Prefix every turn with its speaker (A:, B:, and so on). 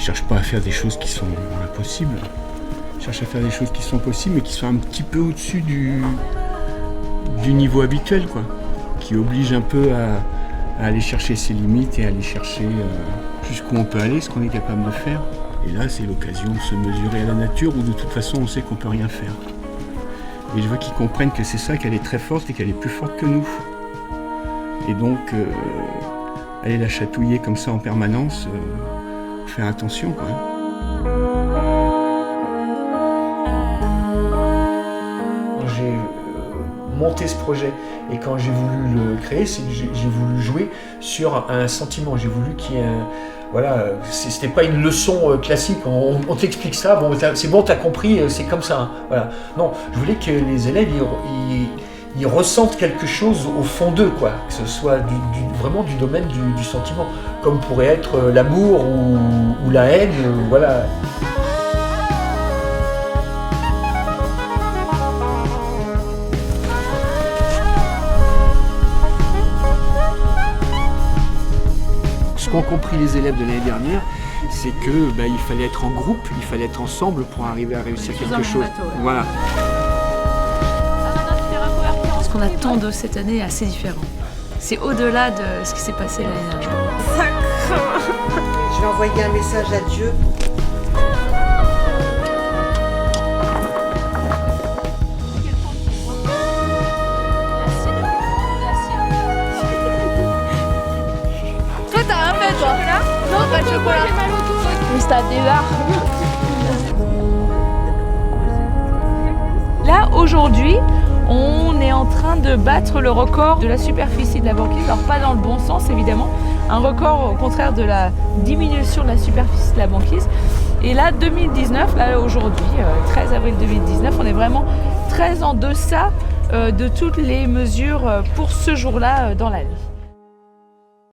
A: cherche pas à faire des choses qui sont impossibles. Je cherche à faire des choses qui sont possibles, mais qui sont un petit peu au-dessus du niveau habituel, quoi. Qui oblige un peu à aller chercher ses limites et à aller chercher jusqu'où on peut aller, ce qu'on est capable de faire. Et là, c'est l'occasion de se mesurer à la nature, où de toute façon, on sait qu'on peut rien faire. Et je veux qu'ils comprennent que c'est ça, qu'elle est très forte et qu'elle est plus forte que nous. Et donc, aller la chatouiller comme ça en permanence, faire attention, quoi.
B: J'ai monté ce projet et quand j'ai voulu le créer, c'est que j'ai voulu jouer sur un sentiment. J'ai voulu qu'il y ait un... Voilà, c'était pas une leçon classique, on t'explique ça, bon, c'est bon, t'as compris, c'est comme ça. Hein, voilà. Non, je voulais que les élèves ils ressentent quelque chose au fond d'eux, quoi. Que ce soit vraiment du domaine du sentiment, comme pourrait être l'amour ou la haine, voilà.
A: Ce qu'ont compris les élèves de l'année dernière, c'est que il fallait être en groupe, il fallait être ensemble pour arriver à réussir quelque chose. Voilà.
C: Ce qu'on attend de cette année est assez différent. C'est au-delà de ce qui s'est passé l'année dernière.
D: Je vais envoyer un message à Dieu.
C: Toi, t'as rien fait, toi? Non, pas de chocolat. Mais c'est un débat. Là, aujourd'hui, on est en train de battre le record de la superficie de la banquise. Alors pas dans le bon sens, évidemment. Un record au contraire de la diminution de la superficie de la banquise. Et là, 2019, là aujourd'hui, 13 avril 2019, on est vraiment très en deçà de toutes les mesures pour ce jour-là dans l'année.